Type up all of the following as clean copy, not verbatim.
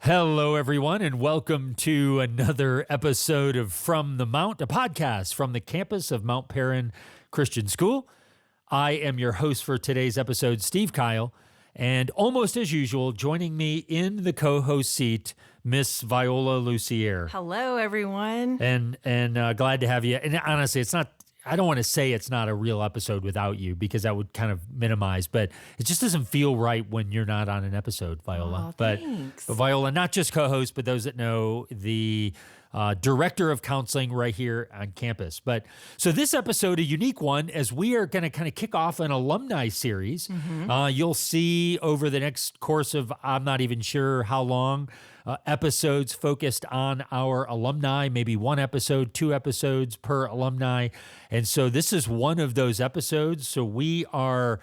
Hello, everyone, and welcome to another episode of From the Mount, a podcast from the campus of Mount Perrin Christian School. I am your host for today's episode, Steve Kyle, and almost as usual, joining me in the co-host seat, Miss Viola Lucier. Hello, everyone. And glad to have you. And honestly, I don't want to say it's not a real episode without you because that would kind of minimize, but it just doesn't feel right when you're not on an episode, Viola. Thanks. But Viola, not just co-host, but those that know, the director of counseling right here on campus. So this episode, a unique one, as we are going to kind of kick off an alumni series. You'll see over the next course of, I'm not even sure how long, episodes focused on our alumni, maybe one episode, 2 episodes per alumni. And so this is one of those episodes. So we are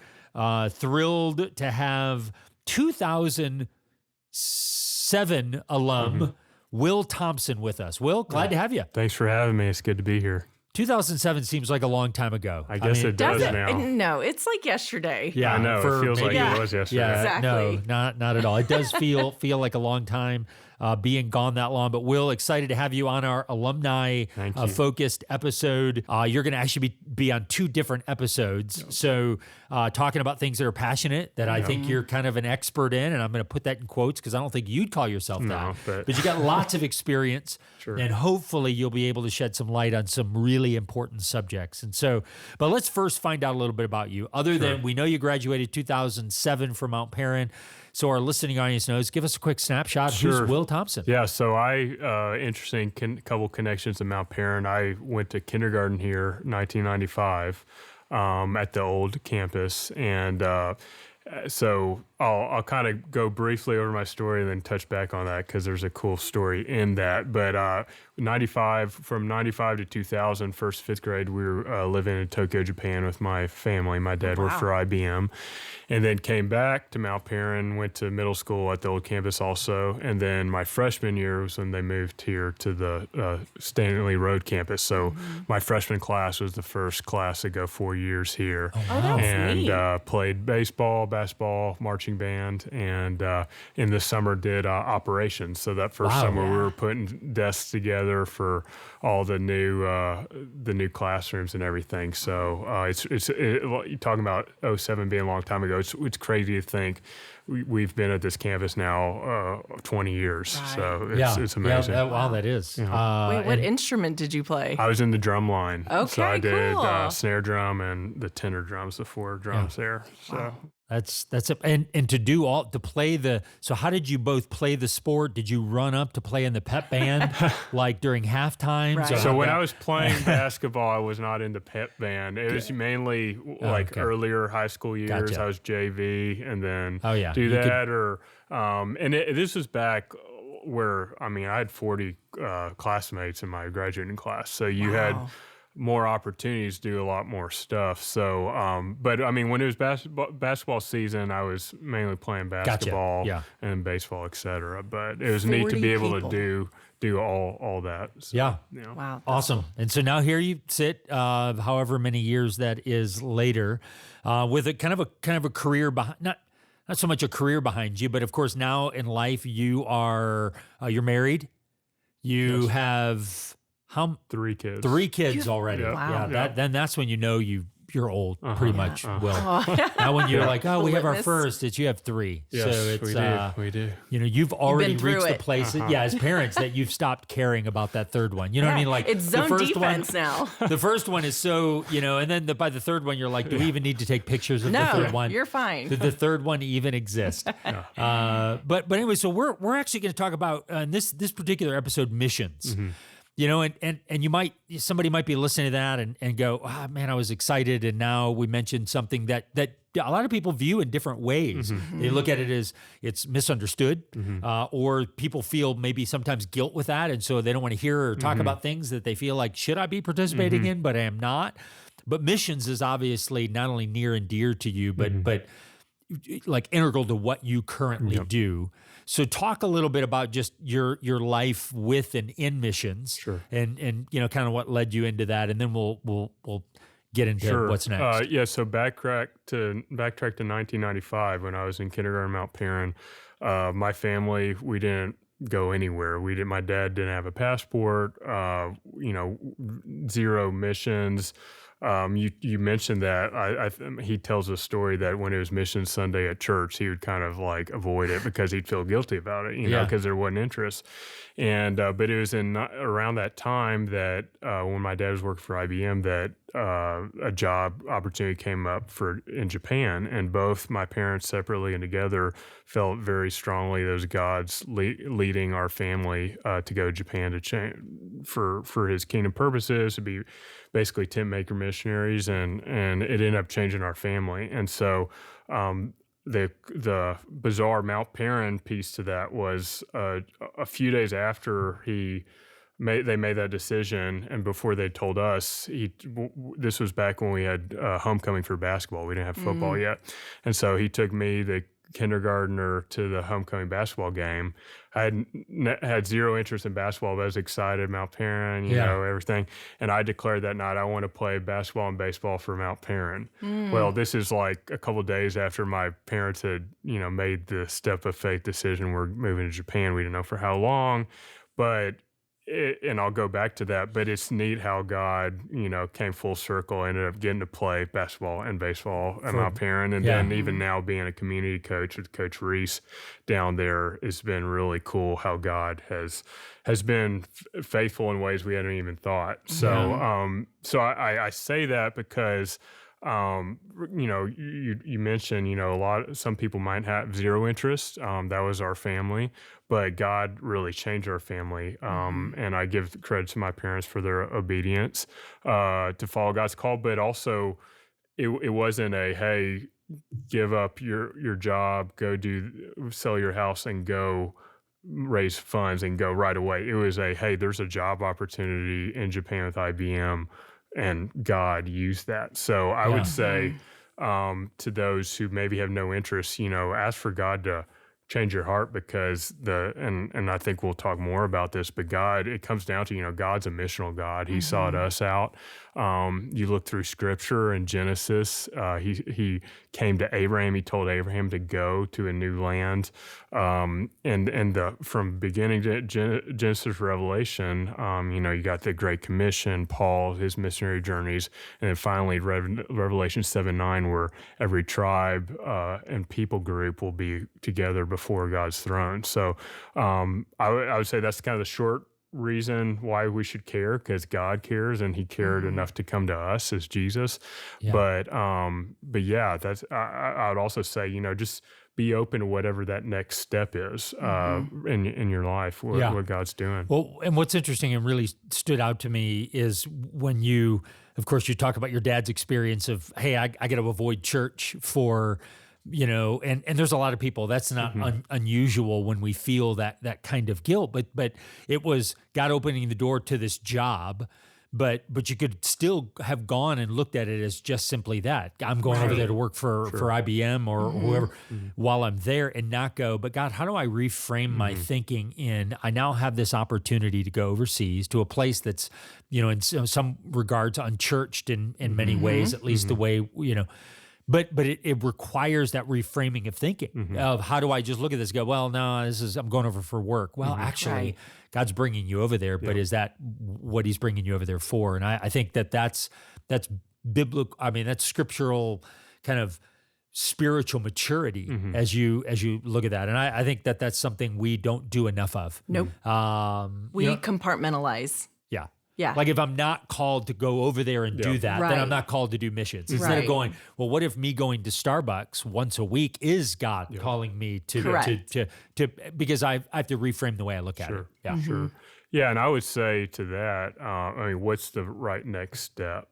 thrilled to have 2007 alum, Will Thompson with us. Will, glad to have you. Thanks for having me. It's good to be here. 2007 seems like a long time ago. I guess it does now. No, it's like yesterday. Yeah, I know. It feels like it was yesterday. Yeah, Exactly. no, not at all. It does feel like a long time being gone that long. But Will, excited to have you on our alumni focused episode. You're going to actually be on 2 different episodes. So talking about things that are passionate that I think you're kind of an expert in, and I'm going to put that in quotes because I don't think you'd call yourself that. But you got lots of experience, and hopefully you'll be able to shed some light on some really important subjects. And so, but let's first find out a little bit about you. Other than we know you graduated 2007 from Mount Perrin, so our listening audience knows. Give us a quick snapshot. Who's Will Thompson? Yeah, so interesting couple connections to Mount Perrin. I went to kindergarten here, 1995, at the old campus, and so I'll kind of go briefly over my story and then touch back on that because there's a cool story in that. But from 95 to 2000, first 5th grade, we were living in Tokyo, Japan with my family. My dad worked for IBM, and then came back to Mount Perrin, went to middle school at the old campus also. And then my freshman year was when they moved here to the Stanley Road campus. So my freshman class was the first class to go 4 years here. That's neat. Played baseball, basketball, marching band, and in the summer did operations. So that first summer we were putting desks together for all the new classrooms and everything. So you're talking about 07 being a long time ago. It's crazy to think we've been at this campus now 20 years. Right. So it's amazing. Yeah, wow, that is. Wait, what instrument did you play? I was in the drum line. Okay, so I did cool. snare drum and the tenor drums, the 4 drums there. So. Wow. That's it. And to play so how did you both play the sport? Did you run up to play in the pep band like during halftime? Right. So when I was playing basketball, I was not in the pep band. It was mainly earlier high school years. Gotcha. I was JV and then this was back where, I had 40 classmates in my graduating class. So you had more opportunities to do a lot more stuff. So, but when it was basketball season, I was mainly playing basketball and baseball, et cetera. But it was neat to be able to do all that. So, Wow. Awesome. And so now here you sit, however many years that is later, with a kind of a career behind, not so much a career behind you, but of course now in life you are, you're married. You have 3 kids. 3 kids already. Wow. Yeah. Then that's when you know you're old, pretty much. Will. Now when you're like, we have our first, you have 3. Yes, so it's, we do. You've already reached the it. place, as parents, that you've stopped caring about that third one. You know what I mean? Like it's zone defense now. The first one is so, and then by the third one, you're like, do we even need to take pictures of the third one? You're fine. Did the third one even exist? But anyway, so we're actually going to talk about in this particular episode, missions. And somebody might be listening to that and go, man, I was excited. And now we mentioned something that a lot of people view in different ways. They look at it as it's misunderstood, or people feel maybe sometimes guilt with that. And so they don't want to hear or talk about things that they feel like, should I be participating in, but I am not. But missions is obviously not only near and dear to you, but like integral to what you currently do. So talk a little bit about just your life with and in missions, and kind of what led you into that, and then we'll get into what's next. So backtrack to 1995 when I was in kindergarten, Mount Perrin. My family, we didn't go anywhere. My dad didn't have a passport, zero missions. You mentioned that he tells a story that when it was Mission Sunday at church, he would kind of like avoid it because he'd feel guilty about it, because there wasn't interest. And but it was around that time that when my dad was working for IBM that a job opportunity came up in Japan, and both my parents separately and together felt very strongly that it was God's leading our family to go to Japan to change for His kingdom purposes, to be basically tent maker missionaries, and it ended up changing our family. And so the bizarre Mount Perrin piece to that was a few days after they made that decision, and before they told us, this was back when we had homecoming for basketball. We didn't have football yet, and so he took me, the kindergartner, to the homecoming basketball game. I had zero interest in basketball, but I was excited. Mount Perrin, everything. And I declared that night, I want to play basketball and baseball for Mount Perrin. Well, this is like a couple of days after my parents had, made the step of faith decision. We're moving to Japan. We didn't know for how long, but and I'll go back to that, but it's neat how God, came full circle, ended up getting to play basketball and baseball at Mount Perrin. And then even now being a community coach with Coach Reese down there, it's been really cool how God has been faithful in ways we hadn't even thought. So, I say that because, you mentioned, some people might have zero interest. That was our family, but God really changed our family. And I give credit to my parents for their obedience to follow God's call, but also it wasn't hey, give up your job, sell your house and go raise funds and go right away. It was hey, there's a job opportunity in Japan with IBM, and God used that. So I would say to those who maybe have no interest, ask for God to change your heart, because and I think we'll talk more about this, but God, it comes down to, God's a missional God. He sought us out. You look through Scripture in Genesis, he came to Abraham. He told Abraham to go to a new land. From beginning to Genesis Revelation, you got the Great Commission, Paul, his missionary journeys, and then finally Revelation 7:9, where every tribe and people group will be together before God's throne. So I would say that's kind of the short reason why we should care, because God cares, and He cared enough to come to us as Jesus. But yeah, that's I would also say, just be open to whatever that next step is in your life, what God's doing. Well, and what's interesting and really stood out to me is when you talk about your dad's experience of, hey, I got to avoid church for, and there's a lot of people, that's not unusual when we feel that kind of guilt, but it was God opening the door to this job. But you could still have gone and looked at it as just simply that. I'm going over there to work for IBM or whoever while I'm there, and not go, but God, how do I reframe my thinking I now have this opportunity to go overseas to a place that's, in some regards unchurched in many ways, at least the way, But it requires that reframing of thinking of how do I just look at this and go, well, no, I'm going over for work. Well, actually, God's bringing you over there, but is that what He's bringing you over there for? And I think that's biblical. I mean, that's scriptural kind of spiritual maturity as you look at that. And I think that's something we don't do enough of. Nope. We compartmentalize. Yeah. Yeah. Like if I'm not called to go over there and do that, then I'm not called to do missions. Instead of going, well, what if me going to Starbucks once a week is God calling me to because I have to reframe the way I look at it. Yeah. Sure. Yeah, and I would say to that, what's the right next step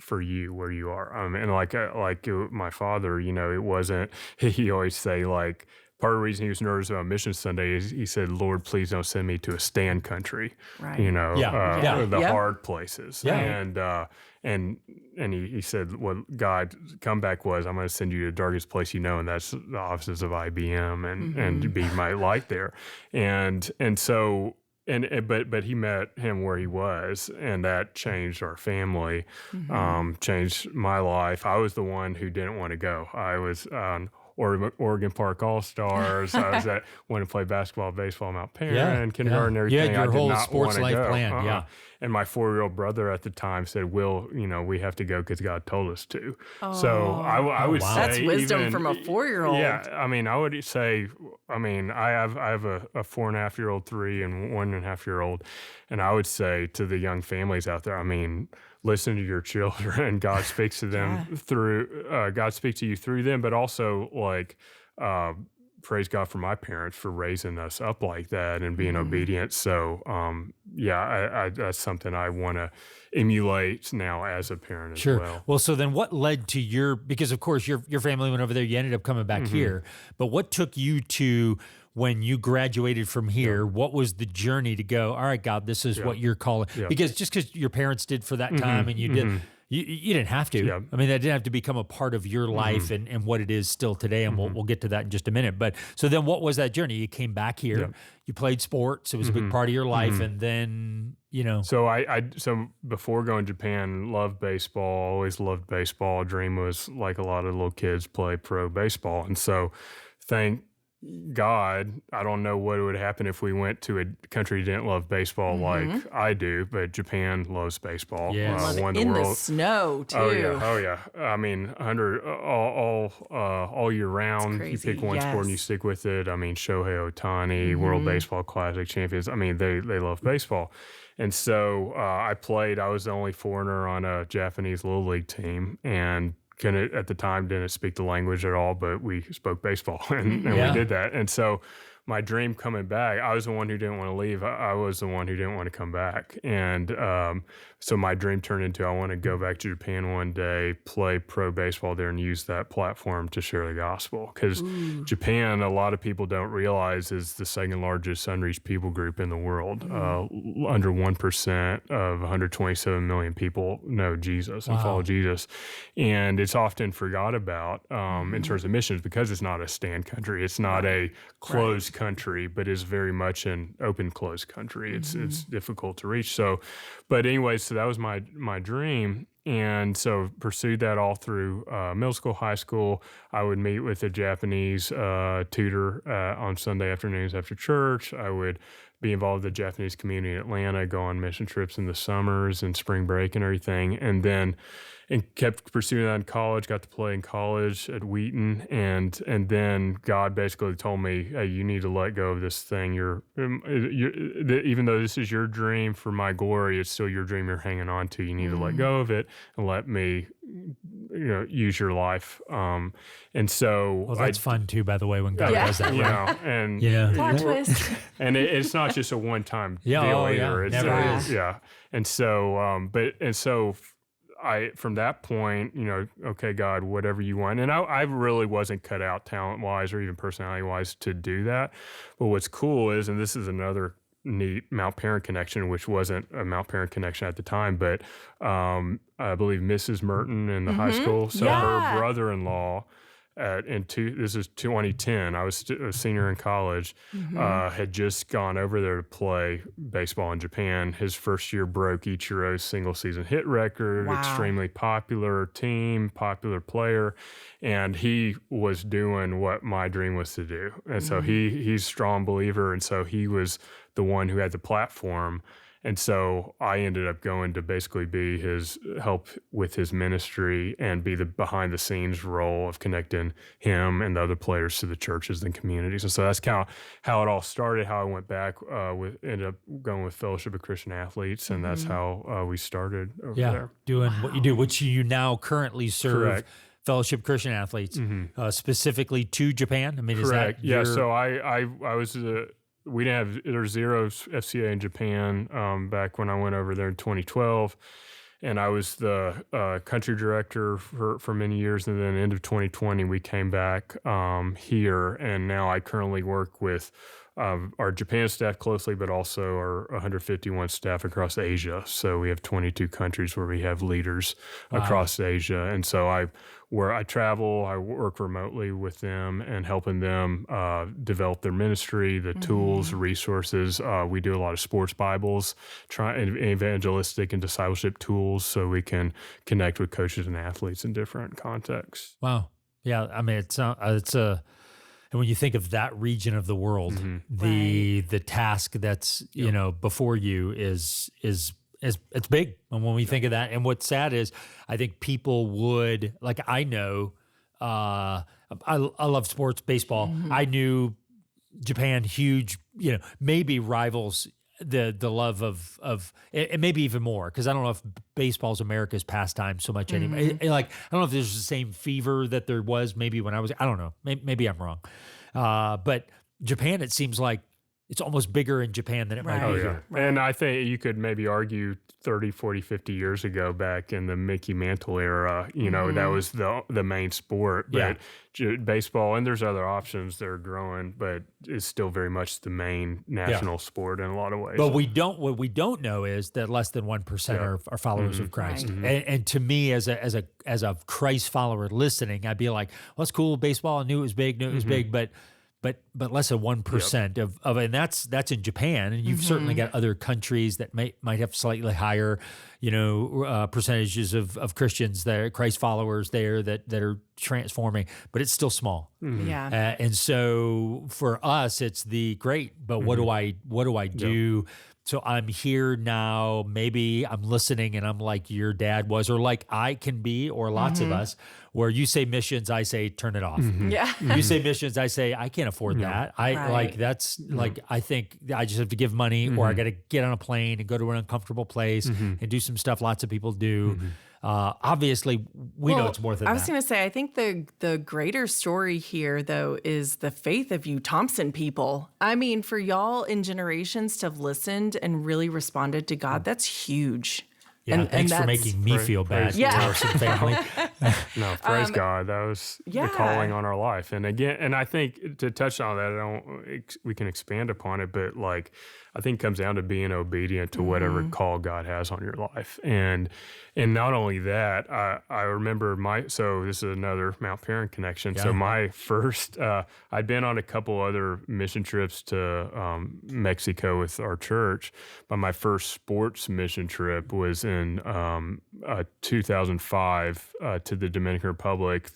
for you where you are? And like my father, it wasn't. He always say like, part of the reason he was nervous about Mission Sunday is he said, Lord, please don't send me to a stand country, the hard places. Yeah. And he said, what God comeback was, I'm going to send you to the darkest place and that's the offices of IBM and be my light there. But he met him where he was, and that changed our family, changed my life. I was the one who didn't want to go. I was on Oregon Park All-Stars. I was at wanted to play basketball, baseball, Mount Perrin, Yeah, kindergarten, yeah. everything. You had your I did whole not sports wanna life go. planned, yeah. And my 4-year-old brother at the time said, "Will, we have to go because God told us to." So I would wow. say That's wisdom even- from a 4-year-old. Yeah, I mean, I would say, I have a 4.5-year-old, 3 and 1.5-year-old, and I would say to the young families out there, I mean, listen to your children. God speaks to them through. God speaks to you through them, but also like. Praise God for my parents for raising us up like that and being obedient. So, I that's something I want to emulate now as a parent as well. Well, so then what led to because of course your family went over there, you ended up coming back here, but what took you to when you graduated from here, what was the journey to go, all right, God, this is what you're calling? Because just because your parents did for that time and you did, you didn't have to. Yeah. I mean, that didn't have to become a part of your life and what it is still today. And we'll get to that in just a minute. But so then what was that journey? You came back here, you played sports. It was a big part of your life. And then, So before going to Japan, loved baseball, always loved baseball. Dream was like a lot of little kids play pro baseball. And so thank God, I don't know what would happen if we went to a country that didn't love baseball like I do, but Japan loves baseball. Yes. Won the In world. the snow too. Oh yeah. I mean, all year round. You crazy. pick one sport and you stick with it. I mean, Shohei Ohtani, World Baseball Classic champions. I mean, they love baseball. And so I played. I was the only foreigner on a Japanese Little League team, and at the time didn't speak the language at all, but we spoke baseball and we did that. And so my dream coming back, I was the one who didn't want to leave. I was the one who didn't want to come back. And so my dream turned into, I want to go back to Japan one day, play pro baseball there and use that platform to share the gospel. Because Japan, a lot of people don't realize, is the second largest unreached people group in the world. Under 1% of 127 million people know Jesus and follow Jesus. And it's often forgot about in terms of missions because it's not a stand country. It's not a closed country, but is very much an open closed country. It's difficult to reach. So, but anyways, so that was my dream. And so pursued that all through middle school, high school. I would meet with a Japanese tutor on Sunday afternoons after church. I would be involved with the Japanese community in Atlanta, go on mission trips in the summers and spring break and everything. And kept pursuing that in college, got to play in college at Wheaton. And then God basically told me, hey, you need to let go of this thing. Even though this is your dream for my glory, it's still your dream you're hanging on to. You need to let go of it and let me use your life. And so that's fun too, by the way, when God does that. And plot twist. And it's not just a one-time deal either. It's never is. And so I, from that point, okay, God, whatever you want. And I really wasn't cut out talent-wise or even personality-wise to do that. But what's cool is, and this is another neat Mount Perrin connection, which wasn't a Mount Perrin connection at the time, but I believe Mrs. Merton in the high school. So her brother-in-law, this is 2010, I was a senior in college, had just gone over there to play baseball in Japan. His first year broke Ichiro's single season hit record, extremely popular team, popular player. And he was doing what my dream was to do. And so he's a strong believer. And so he was the one who had the platform. And so I ended up going to basically be his help with his ministry and be the behind the scenes role of connecting him and the other players to the churches and communities. And so that's kind of how it all started, how I went back ended up going with Fellowship of Christian Athletes. And that's how we started over there. Doing what you do, which you now currently serve. Correct. Fellowship Christian Athletes, specifically to Japan. I mean, Correct. Is that So I was we didn't have, there was zero FCA in Japan back when I went over there in 2012. And I was the country director for many years. And then end of 2020, we came back here. And now I currently work with our Japan staff closely, but also our 151 staff across Asia. So we have 22 countries where we have leaders across Asia. And so I travel, I work remotely with them and helping them develop their ministry, the tools, resources. We do a lot of sports Bibles, evangelistic and discipleship tools so we can connect with coaches and athletes in different contexts. Wow. Yeah. I mean, it's a, and when you think of that region of the world, the task that's before you is it's big. And when we think of that, and what's sad is, I think people would like. I know, I love sports, baseball. I knew Japan, huge. Maybe rivals the love of and maybe even more, because I don't know if baseball's America's pastime so much anymore. Like, I don't know if there's the same fever that there was maybe when I was. I don't know. Maybe I'm wrong. But Japan, it seems like it's almost bigger in Japan than it might be here. Right. And I think you could maybe argue 30, 40, 50 years ago, back in the Mickey Mantle era, that was the main sport. But baseball, and there's other options that are growing, but it's still very much the main national sport in a lot of ways. But what we don't know is that less than 1% are followers of Christ. Right. And to me, as a Christ follower listening, I'd be like, well, that's cool, baseball. I knew it was big, but less than 1% of and that's in Japan, and you've certainly got other countries that might have slightly higher, percentages of Christians there, Christ followers there that are transforming, but it's still small. Yeah. And so for us, it's the great, but what do I do? So I'm here now, maybe I'm listening and I'm like your dad was, or like I can be, or lots of us, where you say missions, I say, turn it off. Yeah. You say missions, I say, I can't afford that. Like, that's like, I think I just have to give money, or I got to get on a plane and go to an uncomfortable place and do some stuff lots of people do. Obviously, we know it's more than that. I was going to say, I think the greater story here, though, is the faith of you Thompson people. I mean, for y'all in generations to have listened and really responded to God, that's huge. Yeah, thanks for making me feel bad. Larson family. No, praise God. That was the calling on our life. And again, and I think to touch on that, we can expand upon it, but like, I think it comes down to being obedient to whatever call God has on your life. And not only that, I remember so this is another Mount Perrin connection. Yeah. So my first, I'd been on a couple other mission trips to Mexico with our church, but my first sports mission trip was in 2005 to the Dominican Republic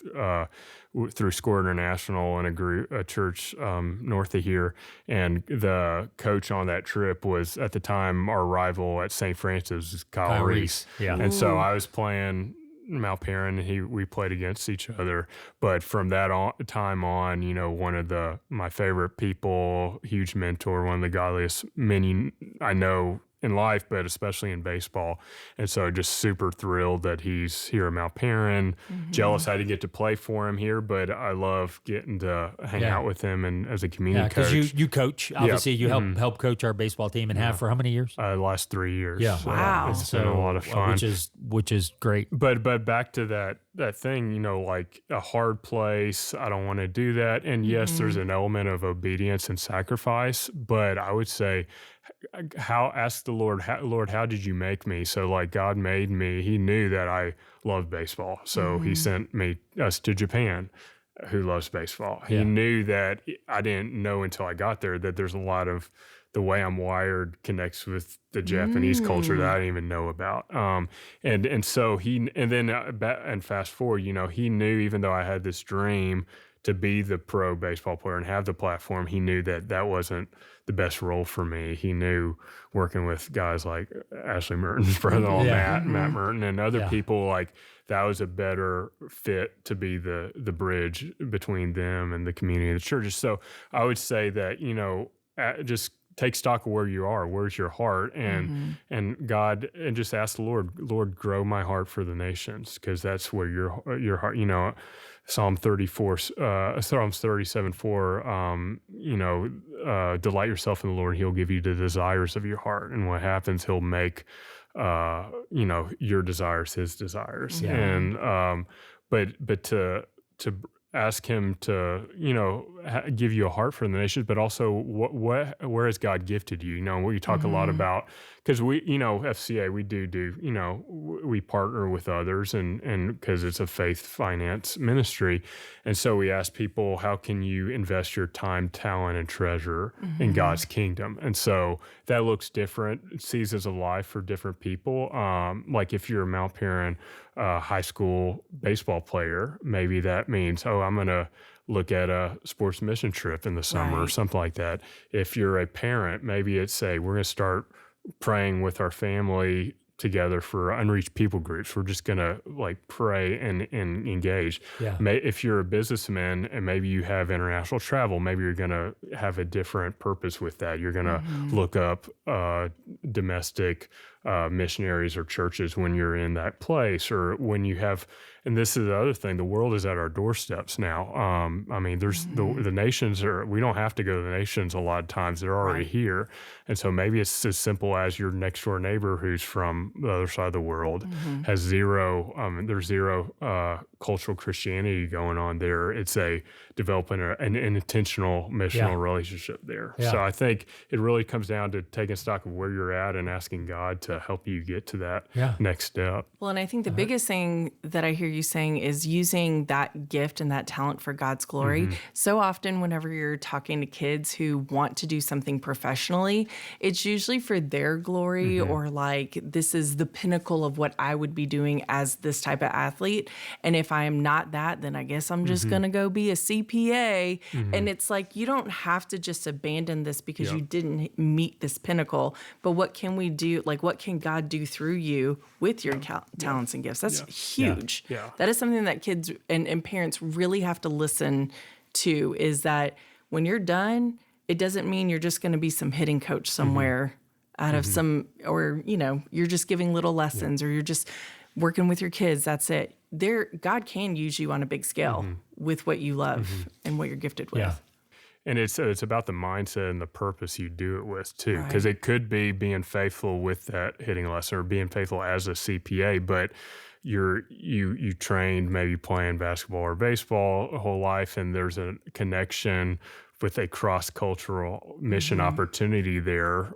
through Score International and a church north of here. And the coach on that trip was, at the time, our rival at St. Francis, Kyle Reese. Yeah. And so I was playing Mount Perrin, and we played against each other. But from that time on, one of my favorite people, huge mentor, one of the godliest men I know in life, but especially in baseball. And so just super thrilled that he's here at Mount Perrin. Jealous I didn't get to play for him here, but I love getting to hang out with him and as a community coach. Because you coach, obviously you help coach our baseball team and have for how many years? Last 3 years. Yeah. So wow. It's been a lot of fun. Which is great. But back to that thing, like a hard place, I don't want to do that. And yes, there's an element of obedience and sacrifice, but I would say, ask the Lord, how did you make me? So like, God made me, he knew that I love baseball. So he sent us to Japan, who loves baseball. He knew that I didn't know until I got there that there's a lot of the way I'm wired connects with the Japanese culture that I didn't even know about. And so and fast forward, he knew, even though I had this dream to be the pro baseball player and have the platform, he knew that wasn't the best role for me. He knew working with guys like Ashley Merton's brother-in-law, Matt Merton, and other people, like that was a better fit to be the bridge between them and the community of the churches. So I would say that, just take stock of where you are, where's your heart, and God, and just ask the Lord, grow my heart for the nations, because that's where your heart, Psalms 37:4, delight yourself in the Lord, he'll give you the desires of your heart. And what happens, he'll make, your desires his desires. Yeah. And, but to ask him to, give you a heart for the nations, but also where has God gifted you? We talk a lot about, because we, FCA, we do, we partner with others and because it's a faith finance ministry. And so we ask people, how can you invest your time, talent, and treasure in God's kingdom? And so that looks different, seasons of life for different people. Like if you're a Mount Perrin a high school baseball player, maybe that means, oh, I'm going to look at a sports mission trip in the summer or Right. something like that. If you're a parent, maybe it's say, we're going to start praying with our family together for unreached people groups. We're just going to like pray and engage. Yeah. If you're a businessman and maybe you have international travel, maybe you're going to have a different purpose with that. You're going to look up domestic missionaries or churches when you're in that place, or when you have, and this is the other thing, the world is at our doorsteps now. I mean, there's the nations are, we don't have to go to the nations a lot of times. They're already here. And so maybe it's as simple as your next door neighbor who's from the other side of the world has zero, there's zero cultural Christianity going on there. It's a developing an intentional missional relationship there. Yeah. So I think it really comes down to taking stock of where you're at and asking God to help you get to that next step. Well, and I think the biggest thing that I hear you saying is using that gift and that talent for God's glory. So often whenever you're talking to kids who want to do something professionally, it's usually for their glory or like, this is the pinnacle of what I would be doing as this type of athlete. And if I am not that, then I guess I'm just going to go be a CPA. And it's like, you don't have to just abandon this because you didn't meet this pinnacle. But what can we do? Like, what can God do through you with your talents and gifts? That's huge. Yeah. That is something that kids and parents really have to listen to, is that when you're done, it doesn't mean you're just going to be some hitting coach somewhere out of some, or, you know, you're just giving little lessons or you're just working with your kids. That's it. God can use you on a big scale with what you love and what you're gifted with. Yeah. And it's about the mindset and the purpose you do it with too, because it could be being faithful with that hitting lesson or being faithful as a CPA, but you trained maybe playing basketball or baseball a whole life, and there's a connection with a cross-cultural mission opportunity there.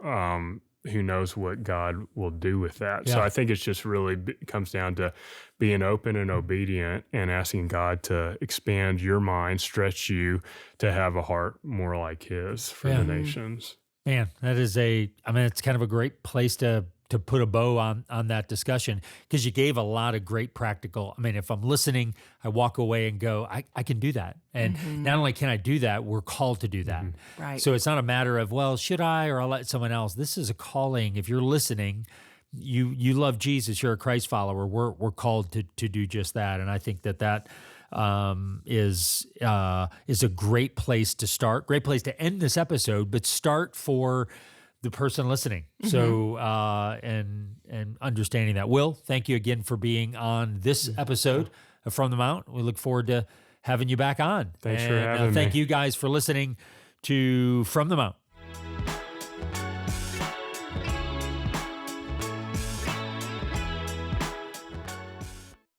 Who knows what God will do with that? So I think it's just really comes down to being open and obedient and asking God to expand your mind, stretch you to have a heart more like His for the nations. Man, that is it's kind of a great place to put a bow on that discussion, because you gave a lot of great practical. I mean, if I'm listening, I walk away and go, I can do that. And not only can I do that, we're called to do that. Right. So it's not a matter of, well, should I, or I'll let someone else. This is a calling. If you're listening, you love Jesus, you're a Christ follower, we're called to do just that. And I think that is a great place to start, great place to end this episode, but start for the person listening. So, and understanding that. Will, thank you again for being on this episode of From the Mount. We look forward to having you back on. Thanks for having me. Thank you guys for listening to From the Mount.